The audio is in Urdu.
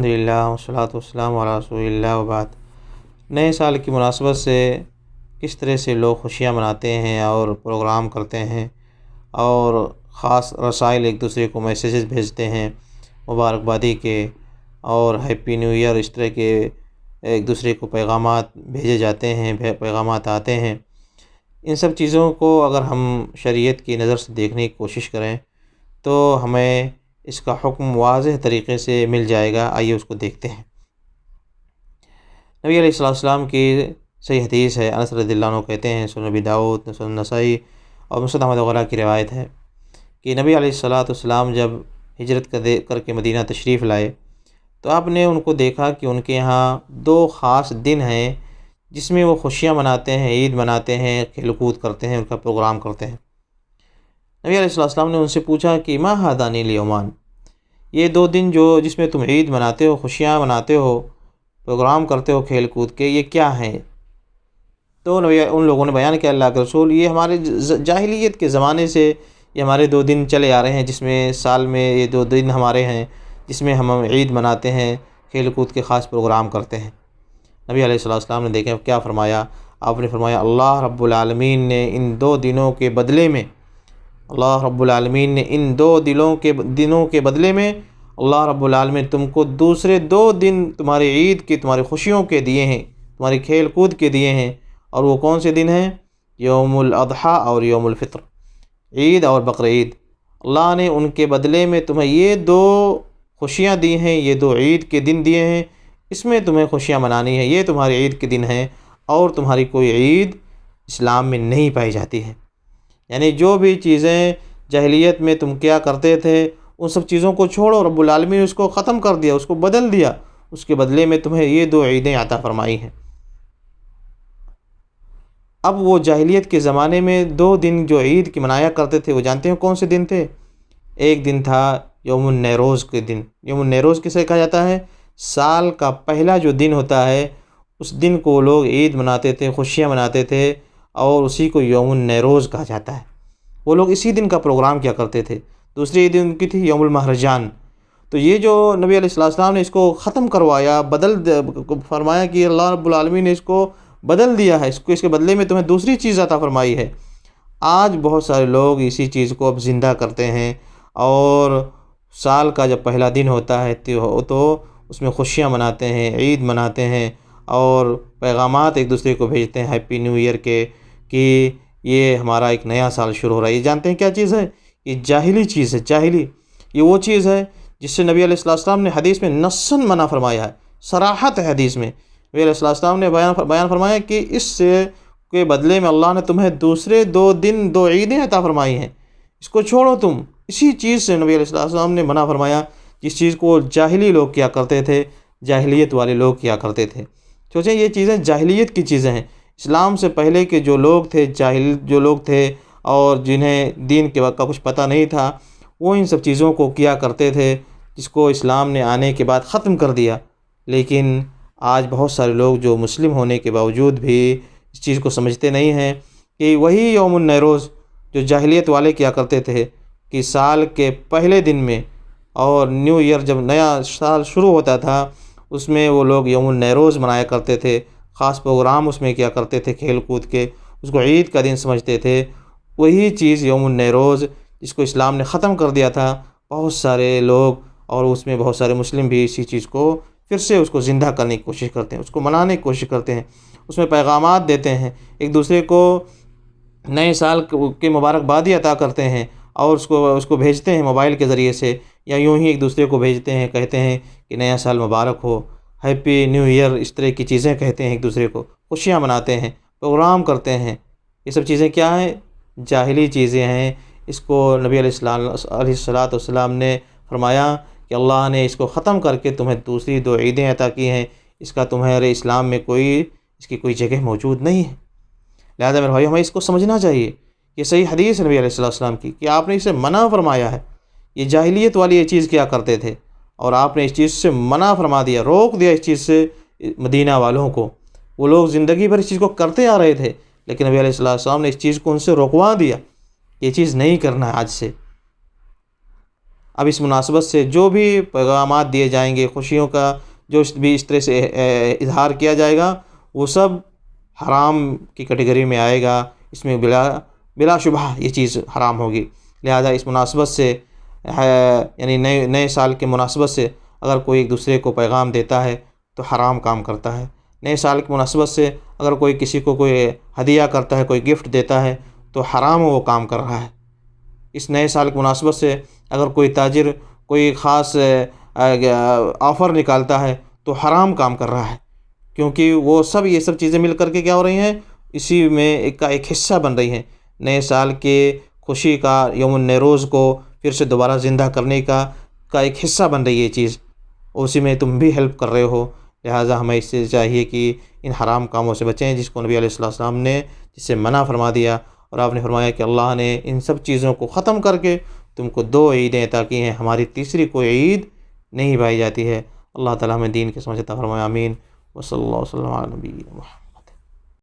الحمدللہ والصلاۃ والسلام علی رسول اللہ وبعد۔ نئے سال کی مناسبت سے کس طرح سے لوگ خوشیاں مناتے ہیں اور پروگرام کرتے ہیں اور خاص رسائل ایک دوسرے کو میسیجز بھیجتے ہیں مبارکبادی کے، اور ہیپی نیو ایئر اس طرح کے ایک دوسرے کو پیغامات بھیجے جاتے ہیں، پیغامات آتے ہیں۔ ان سب چیزوں کو اگر ہم شریعت کی نظر سے دیکھنے کی کوشش کریں تو ہمیں اس کا حکم واضح طریقے سے مل جائے گا۔ آئیے اس کو دیکھتے ہیں۔ نبی علیہ السلام کی صحیح حدیث ہے، انس رضی اللہ عنہ کہتے ہیں، سنن ابی داؤد، سنن نسائی اور مسند احمد وغیرہ کی روایت ہے کہ نبی علیہ السلام جب ہجرت کر کے مدینہ تشریف لائے تو آپ نے ان کو دیکھا کہ ان کے یہاں دو خاص دن ہیں جس میں وہ خوشیاں مناتے ہیں، عید مناتے ہیں، کھیل کود کرتے ہیں، ان کا پروگرام کرتے ہیں۔ نبی علیہ السلام نے ان سے پوچھا کہ ما ھذان الیومان، یہ دو دن جس میں تم عید مناتے ہو، خوشیاں مناتے ہو، پروگرام کرتے ہو کھیل کود کے، یہ کیا ہیں؟ تو ان لوگوں نے بیان کیا، اللہ کے رسول یہ ہمارے جاہلیت کے زمانے سے یہ ہمارے دو دن چلے آ رہے ہیں، جس میں سال میں یہ دو دن ہمارے ہیں جس میں ہم عید مناتے ہیں، کھیل کود کے خاص پروگرام کرتے ہیں۔ نبی علیہ السلام نے دیکھا کیا فرمایا، آپ نے فرمایا اللہ رب العالمین نے ان دو دنوں کے بدلے میں، اللہ رب العالمین نے ان دو دنوں کے بدلے میں اللہ رب العالمین تم کو دوسرے دو دن تمہاری عید کے، تمہاری خوشیوں کے دیے ہیں، تمہاری کھیل کود کے دیے ہیں۔ اور وہ کون سے دن ہیں؟ یوم الاضحیٰ اور یوم الفطر، عید اور بقر عید۔ اللہ نے ان کے بدلے میں تمہیں یہ دو خوشیاں دی ہیں، یہ دو عید کے دن دیے ہیں، اس میں تمہیں خوشیاں منانی ہیں، یہ تمہاری عید کے دن ہیں، اور تمہاری کوئی عید اسلام میں نہیں پائی جاتی ہے۔ یعنی جو بھی چیزیں جاہلیت میں تم کیا کرتے تھے ان سب چیزوں کو چھوڑو، رب العالمین نے اس کو ختم کر دیا، اس کو بدل دیا، اس کے بدلے میں تمہیں یہ دو عیدیں عطا فرمائی ہیں۔ اب وہ جاہلیت کے زمانے میں دو دن جو عید کی منایا کرتے تھے وہ جانتے ہیں کون سے دن تھے؟ ایک دن تھا یوم النیروز کے دن۔ یوم النیروز کسے کہا جاتا ہے؟ سال کا پہلا جو دن ہوتا ہے اس دن کو لوگ عید مناتے تھے، خوشیاں مناتے تھے، اور اسی کو یوم النیروز کہا جاتا ہے۔ وہ لوگ اسی دن کا پروگرام کیا کرتے تھے۔ دوسری عید ان کی تھی یوم المہرجان۔ تو یہ جو نبی علیہ السلام نے اس کو ختم کروایا، فرمایا کہ اللہ رب العالمین نے اس کو بدل دیا ہے، اس کے بدلے میں تمہیں دوسری چیز عطا فرمائی ہے۔ آج بہت سارے لوگ اسی چیز کو اب زندہ کرتے ہیں، اور سال کا جب پہلا دن ہوتا ہے تو اس میں خوشیاں مناتے ہیں، عید مناتے ہیں، اور پیغامات ایک دوسرے کو بھیجتے ہیں ہیپی نیو ایئر کے، کہ یہ ہمارا ایک نیا سال شروع ہو رہا ہے۔ یہ جانتے ہیں کیا چیز ہے؟ یہ جاہلی چیز ہے، جاہلی۔ یہ وہ چیز ہے جس سے نبی علیہ السلام نے حدیث میں نصاً منع فرمایا ہے، صراحت ہے حدیث میں۔ نبی علیہ السلام نے بیان فرمایا کہ اس سے کے بدلے میں اللہ نے تمہیں دوسرے دو دن دو عیدیں عطا فرمائی ہیں، اس کو چھوڑو تم۔ اسی چیز سے نبی علیہ السلام نے منع فرمایا، جس چیز کو جاہلی لوگ کیا کرتے تھے، جاہلیت والے لوگ کیا کرتے تھے۔ سوچیں یہ چیزیں جاہلیت کی چیزیں ہیں۔ اسلام سے پہلے کے جو لوگ تھے، جاہل جو لوگ تھے، اور جنہیں دین کے وقت کا کچھ پتہ نہیں تھا، وہ ان سب چیزوں کو کیا کرتے تھے، جس کو اسلام نے آنے کے بعد ختم کر دیا۔ لیکن آج بہت سارے لوگ جو مسلم ہونے کے باوجود بھی اس چیز کو سمجھتے نہیں ہیں کہ وہی یوم النیروز جو جاہلیت والے کیا کرتے تھے، کہ سال کے پہلے دن میں، اور نیو ایئر جب نیا سال شروع ہوتا تھا اس میں وہ لوگ یوم النیروز منایا کرتے تھے، خاص پروگرام اس میں کیا کرتے تھے کھیل کود کے، اس کو عید کا دن سمجھتے تھے۔ وہی چیز یوم النیروز جس کو اسلام نے ختم کر دیا تھا، بہت سارے لوگ اور اس میں بہت سارے مسلم بھی اسی چیز کو پھر سے اس کو زندہ کرنے کی کوشش کرتے ہیں، اس کو منانے کی کوشش کرتے ہیں، اس میں پیغامات دیتے ہیں، ایک دوسرے کو نئے سال کے مبارکبادی عطا کرتے ہیں، اور اس کو بھیجتے ہیں موبائل کے ذریعے سے، یا یوں ہی ایک دوسرے کو بھیجتے ہیں، کہتے ہیں کہ نیا سال مبارک ہو، ہیپی نیو ایئر، اس طرح کی چیزیں کہتے ہیں، ایک دوسرے کو خوشیاں مناتے ہیں، پروگرام کرتے ہیں۔ یہ سب چیزیں کیا ہیں؟ جاہلی چیزیں ہیں۔ اس کو نبی علیہ السلام نے فرمایا کہ اللہ نے اس کو ختم کر کے تمہیں دوسری دو عیدیں عطا کی ہیں، اس کا تمہارے اسلام میں اس کی کوئی جگہ موجود نہیں ہے۔ لہذا میرے بھائی ہمیں اس کو سمجھنا چاہیے، یہ صحیح حدیث ہے نبی علیہ السلام کی، کہ آپ نے اسے منع فرمایا ہے۔ یہ جاہلیت والی یہ چیز کیا کرتے تھے، اور آپ نے اس چیز سے منع فرما دیا، روک دیا اس چیز سے مدینہ والوں کو۔ وہ لوگ زندگی بھر اس چیز کو کرتے آ رہے تھے، لیکن نبی علیہ السلام نے اس چیز کو ان سے روکوا دیا، یہ چیز نہیں کرنا ہے آج سے۔ اب اس مناسبت سے جو بھی پیغامات دیے جائیں گے، خوشیوں کا جو بھی اس طرح سے اظہار کیا جائے گا، وہ سب حرام کی کیٹیگری میں آئے گا، اس میں بلا شبہ یہ چیز حرام ہوگی۔ لہذا اس مناسبت سے یعنی نئے سال کے مناسبت سے اگر کوئی ایک دوسرے کو پیغام دیتا ہے تو حرام کام کرتا ہے۔ نئے سال کی مناسبت سے اگر کوئی کسی کو کوئی ہدیہ کرتا ہے، کوئی گفٹ دیتا ہے تو حرام وہ کام کر رہا ہے۔ اس نئے سال کی مناسبت سے اگر کوئی تاجر کوئی خاص آفر نکالتا ہے تو حرام کام کر رہا ہے، کیونکہ وہ سب یہ سب چیزیں مل کر کے کیا ہو رہی ہیں، اسی میں ایک حصہ بن رہی ہیں۔ نئے سال کے خوشی کا، یوم النوروز کو پھر سے دوبارہ زندہ کرنے کا ایک حصہ بن رہی ہے یہ چیز، اسی میں تم بھی ہیلپ کر رہے ہو۔ لہٰذا ہمیں اس سے چاہیے کہ ان حرام کاموں سے بچیں جس کو نبی علیہ السلام نے جس سے منع فرما دیا، اور آپ نے فرمایا کہ اللہ نے ان سب چیزوں کو ختم کر کے تم کو 2 عیدیں عطا کی ہیں، ہماری تیسری کوئی عید نہیں پائی جاتی ہے۔ اللہ تعالیٰ ہمیں دین کی سمجھ عطا فرمائے، آمین۔ وصلی اللہ وسلم علی نبینا محمد۔